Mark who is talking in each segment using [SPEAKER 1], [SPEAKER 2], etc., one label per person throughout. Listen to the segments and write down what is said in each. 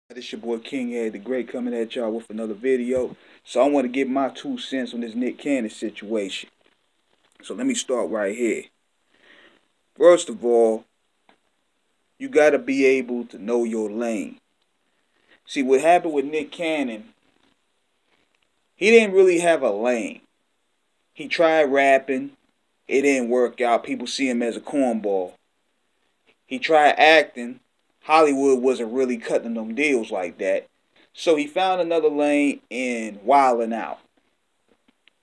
[SPEAKER 1] This your boy King Head the Great coming at y'all with another video. So I want to give my 2 cents on this Nick Cannon situation. So let me start right here. First of all, you got to be able to know your lane. See, what happened with Nick Cannon, he didn't really have a lane. He tried rapping. It didn't work out. People see him as a cornball. He tried acting. Hollywood wasn't really cutting them deals like that. So he found another lane in wilding out.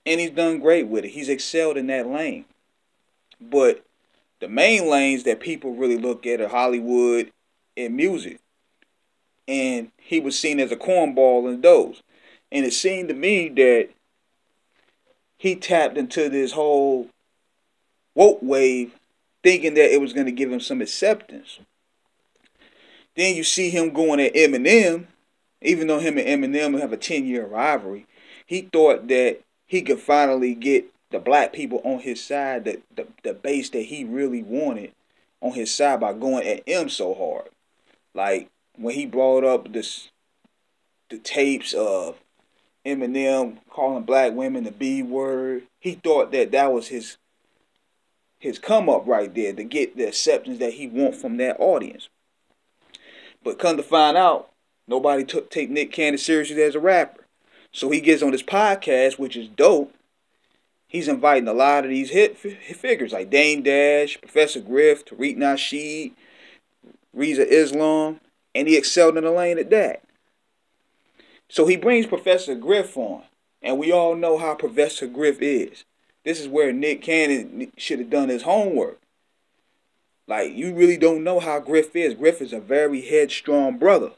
[SPEAKER 1] And he's done great with it. He's excelled in that lane. But the main lanes that people really look at are Hollywood and music. And he was seen as a cornball in those. And it seemed to me that he tapped into this whole woke wave thinking that it was going to give him some acceptance. Then you see him going at Eminem, even though him and Eminem have a 10-year rivalry. He thought that he could finally get the black people on his side, the base that he really wanted on his side by going at M so hard. Like when he brought up the tapes of Eminem calling black women the B word, he thought that that was his come up right there to get the acceptance that he want from that audience. But come to find out, nobody take Nick Cannon seriously as a rapper. So he gets on this podcast, which is dope. He's inviting a lot of these hit figures like Dame Dash, Professor Griff, Tariq Nasheed, Reza Islam, and he excelled in the lane at that. So he brings Professor Griff on, and we all know how Professor Griff is. This is where Nick Cannon should have done his homework. Like, you really don't know how Griff is. Griff is a very headstrong brother.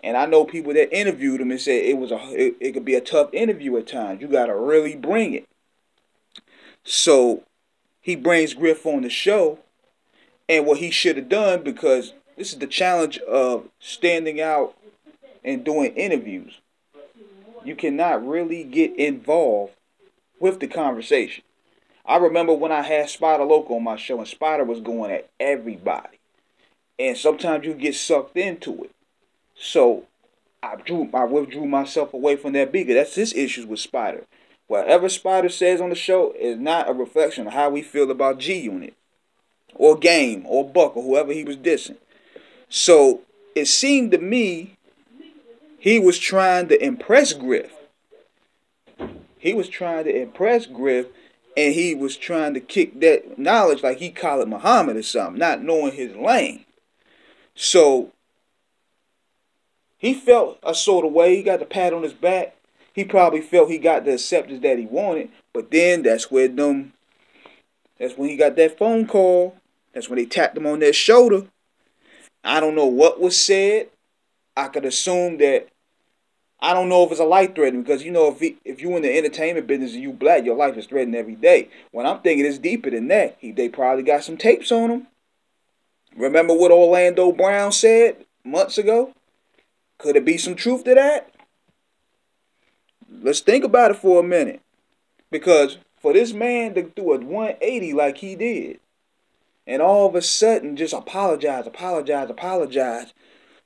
[SPEAKER 1] And I know people that interviewed him and said it could be a tough interview at times. You got to really bring it. So he brings Griff on the show. And what he should have done, because this is the challenge of standing out and doing interviews. You cannot really get involved with the conversation. I remember when I had Spider Loco on my show, and Spider was going at everybody. And sometimes you get sucked into it. So I withdrew myself away from that because that's his issues with Spider. Whatever Spider says on the show is not a reflection of how we feel about G Unit or Game or Buck or whoever he was dissing. So it seemed to me he was trying to impress Griff. He was trying to impress Griff, and he was trying to kick that knowledge like he called it Muhammad or something, not knowing his lane. So he felt a sort of way. He got the pat on his back. He probably felt he got the acceptance that he wanted. But then that's when he got that phone call. That's when they tapped him on that shoulder. I don't know what was said. I could assume that, I don't know if it's a life threatening, because you know if you in the entertainment business and you black, your life is threatened every day. When I'm thinking it's deeper than that. They probably got some tapes on him. Remember what Orlando Brown said months ago? Could it be some truth to that? Let's think about it for a minute. Because for this man to do a 180 like he did, and all of a sudden just apologize,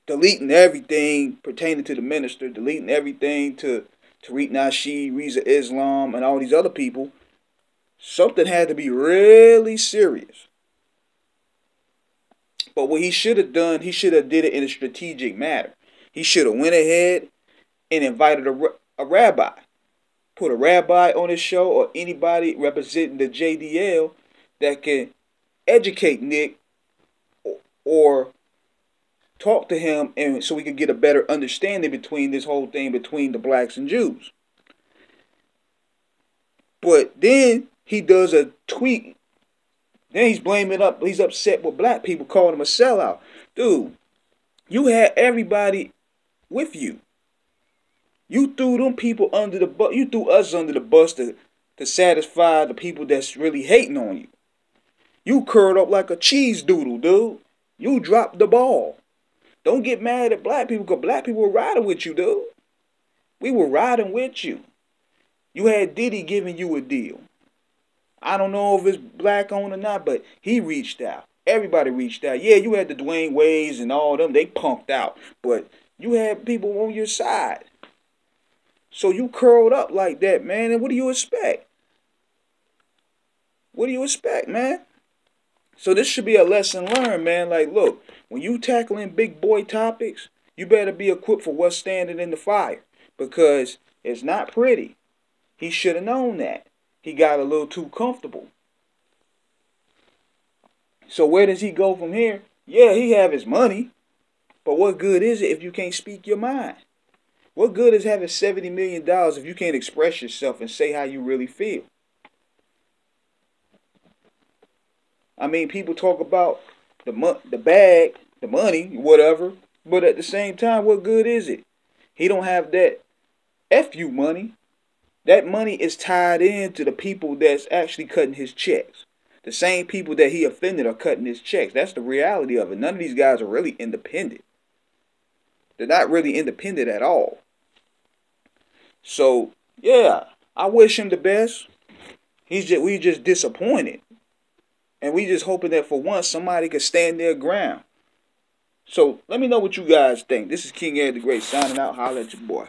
[SPEAKER 1] deleting everything pertaining to the minister, deleting everything to Tariq Nasheed, Reza Islam, and all these other people, something had to be really serious. But what he should have done, he should have did it in a strategic manner. He should have went ahead and invited a rabbi. Put a rabbi on his show, or anybody representing the JDL that can educate Nick or talk to him, and so we could get a better understanding between this whole thing between the blacks and Jews. But then he does a tweet. Then he's upset with black people, calling him a sellout. Dude, you had everybody with you. You threw them people under the bus. You threw us under the bus to satisfy the people that's really hating on you. You curled up like a cheese doodle, dude. You dropped the ball. Don't get mad at black people, because black people were riding with you, dude. We were riding with you. You had Diddy giving you a deal. I don't know if it's black owned or not, but he reached out. Everybody reached out. Yeah, you had the Dwayne Wades and all them. They punked out. But You had people on your side. So you curled up like that, man. And what do you expect? What do you expect, man? So this should be a lesson learned, man. Like, look, when you tackling big boy topics, you better be equipped for what's standing in the fire. Because it's not pretty. He should have known that. He got a little too comfortable. So where does he go from here? Yeah, he have his money. But what good is it if you can't speak your mind? What good is having $70 million if you can't express yourself and say how you really feel? I mean, people talk about the bag, the money, whatever. But at the same time, what good is it? He don't have that FU money. That money is tied into the people that's actually cutting his checks. The same people that he offended are cutting his checks. That's the reality of it. None of these guys are really independent. They're not really independent at all. So, yeah, I wish him the best. We just disappointed. And we just hoping that for once somebody could stand their ground. So, let me know what you guys think. This is King Ed the Great signing out. Holla at your boy.